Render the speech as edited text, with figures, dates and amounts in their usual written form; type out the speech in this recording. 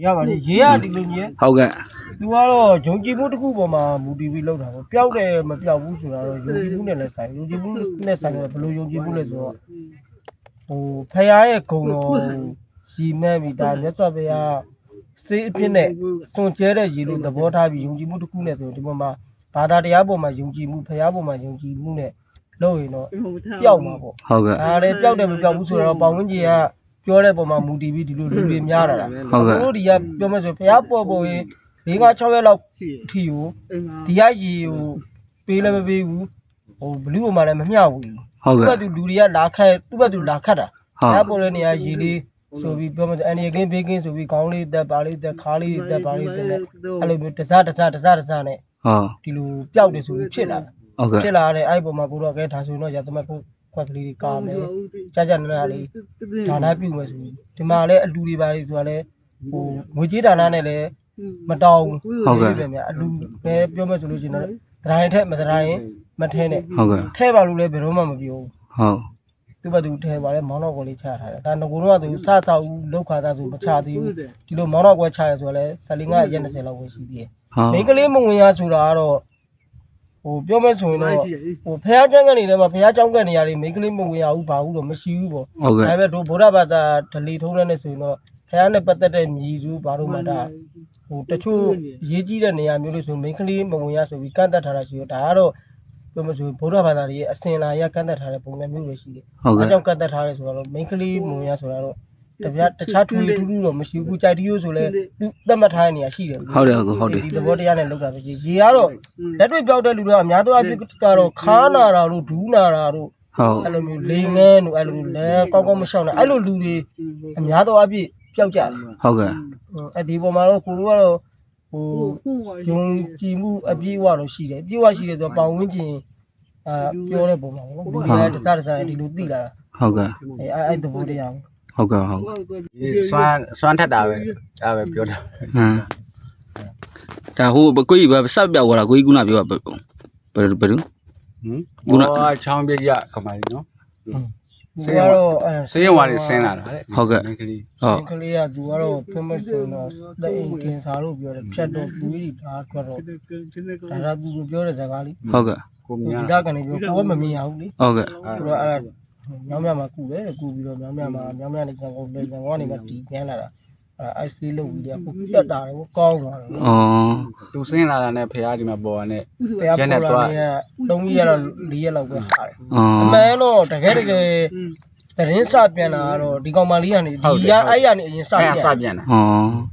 ရပါတယ်ရေးရဒီလိုကြီးဟုတ်ကဲ့ သူကတော့ယုံကြည်မှုတစ်ခုပေါ်မှာမူတည်ပြီးလောက်တာပေါ့ပျောက်တယ်မပျောက်ဘူးဆိုတာတော့ယုံကြည်မှုနဲ့လည်းဆိုင်ယုံကြည်မှုနဲ့ဆိုင်တော့ဘယ်လိုယုံကြည်မှုလဲဆိုတော့ဖယားရဲ့ဂုံတော်ရည်မဲ့ပြီးဒါမြတ်စွာဘုရားစေးအဖြစ်နဲ့စွန့်ကြဲတဲ့ရည်လို့သဘောထားပြီးယုံကြည်မှုတစ်ခုနဲ့ဆိုဒီပေါ်မှာဘာသာတရားပေါ်မှာယုံကြည်မှုဖယားပေါ်မှာယုံကြည်မှုနဲ့လို့ရင်တော့ပျောက်မှာပေါ့ ဟုတ်ကဲ့ ဒါလည်းပျောက်တယ်မပျောက်ဘူးဆိုတော့ပေါင်ဝင်းကြီးကပြောတဲ့ပုံမှာမူတည်ပြီးဒီလိုလူတွေများလာတာတို့ဒီကပြောမှဆိုဖျားပေါ်ပေါ်ရင်၄-၅-6ရက်လောက်အထီကိုဒီကရေကိုပေးလည်းမပေးဘူးဘလူးပေါ်မှာလည်းမမျှဘူး ဟုတ်ကဲ့ သူလူတွေကလာခတ်သူ့ဘက်သူလာခတ်တာဖျားပေါ်တဲ့နေရာရေလေးဆိုပြီးပြောမှဆိုအန်ဒီကင်းဘေးကင်းဆိုပြီးခေါင်းလေးတက်ပါလေးတက်ခါလေးတက်ပါလေးတက်နဲ့အဲ့လိုမျိုးတစားနဲ့ဒီလိုပျောက်တယ်ဆိုပြီးဖြစ်လာတာ ဟုတ်ကဲ့ ဖြစ်လာတဲ့အဲ့ပုံမှာကိုတော့ကဲဒါဆိုတော့ရသမတ်ကိုခွက်ကလေးကာမယ်ကြာနာနာလေးဒါနပြုမယ်ဆိုပြီးဒီမှာလည်းအလူတွေပါလေဆိုတာလည်းငွေကြေးဒါနနဲ့လည်းမတောင်းပြန်များအလူပဲပြောမယ်ဆိုလို့ရှိရင်တော့ဒရိုင်းထက်မဒရိုင်းမထဲနဲ့ ဟုတ်ကဲ့ ထဲပါလို့လည်းဘယ်တော့မှမပြော ဟုတ် သူ့ဘက်သူထဲပါလဲမောင်းတော့ကိုလေးချထားတယ်ဒါငကိုတော့သူစဆောက်လောက်ခါသားဆိုမချသေးဘူးဒီလိုမောင်းတော့ကွဲချရဲဆိုတော့လဲ15ရက်20လောက်ပဲရှိသေးတယ်မိန်းကလေးမဝင်ရဆိုတာကတော့ပြောမယ်ဆိုရင်တော့ဖះကျန်းကနေလည်းမဖះကျောင်းကနေရလေးမိန်းကလေးမဝင်ရဘူးဘာဘူးတော့မရှိဘူးပေါ့ ဟုတ်ကဲ့ ဒါပေမဲ့တို့ဗုဒ္ဓဘာသာဒလီထုံးတဲ့နဲ့ဆိုရင်တော့ဖះနဲ့ပတ်သက်တဲ့မြည်စုဘာလို့မှဒါတချို့ရေးကြီးတဲ့နေရာမျိုးလို့ဆိုမိန်းကလေးမဝင်ရဆိုပြီးကန့်တတ်ထားတာရှိတော့ဒါကတော့ပြောမှဆိုဗုဒ္ဓဘာသာရဲ့အစဉ်လာရကန့်တတ်ထားတဲ့ပုံစံမျိုးပဲရှိတယ် ဟုတ်ကဲ့ အဲကြောင့်ကတ်တက်ထားလဲဆိုတော့မိန်းကလေးမဝင်ရဆိုတာတော့တခြားထူးထူးတော့မရှိဘူးကြိုက်တီးရိုးဆိုလဲသူသတ်မှတ်ထားတဲ့နေရာရှိတယ် ဟုတ်တယ်ဟုတ်တယ် ဒီသဘောတရားနဲ့လောက်တာပဲရှိရေကတော့လက်တွေ့ပြောက်တဲ့လူတွေကအများတော့အဖြစ်ကတော့ခါနာတာတို့ဒူးနာတာတို့ ဟုတ် အဲ့လိုမျိုးလေငန်းတို့အဲ့လိုမျိုးလဲကောင်းကောင်းမရှောက်နဲ့အဲ့လိုလူတွေအများတော့အဖြစ်ပျောက်ကြတယ် ဟုတ်ကဲ့ အဲ့ဒီပေါ်မှာတော့ကိုတို့ကတော့ယုံကြည်မှုအပြည့်အဝတော့ရှိတယ်အပြည့်အဝရှိတယ်ဆိုတော့ပေါင်ဝင်းကျင်ပြောတဲ့ပုံမှာပေါ့နော်လူတွေကတစားဒီလိုသိလာတာ ဟုတ်ကဲ့ အဲ့သဘောတရား ဟုတ်ကဲ့ဟုတ် စွမ်းထက်တာပဲဒါပဲပြောတာ ဟမ်ဒါဟိုကိုကြီးပဲဆက်ပြောက်သွားတာကိုကြီးကုနာပြောဘယ်လို ခုနချောင်းပြကြကမာရီနော် သူကတော့ စေးရုံဝါတွေဆင်းလာတာတဲ့ ဟုတ်ကဲ့ မိန်းကလေး ဟုတ် ကလေးကသူကတော့ဖမဆိုတော့တဲ့အိမ်ကင်စာလို့ပြောတယ်ဖြတ်တော့သူကြီးဒါကတော့ဒါကသူပြောတဲ့စကားလေး ဟုတ်ကဲ့ ကို ဒီ မြား ကကနေပြောကိုယ်မမြင်အောင်လေ ဟုတ်ကဲ့ သူကအဲ့မြောင်းမြမှာကူတယ်ကူပြီးတော့မြောင်းမြမှာမြောင်းမြနဲ့ကံကုန်လေကံကနေမှတီးပြန်လာတာအဲ့ဆေးလုပ်ပြီးတော့ကိုပြတ်တာကိုကောင်းသွားတယ် ဩ သူဆင်းလာတာနဲ့ဖះဒီမှာပေါ်တာနဲ့ ရက်နဲ့တော့3ရက်တော့4ရက်လောက်ပဲဟာတယ် ဩ အမှန်တော့တကယ်သတင်းစပြန်လာတော့ဒီကောင်မလေးကနေဒီရအဲ့ရနေအရင်စ အဲ့ ပြန် စပြန်တာ ဩ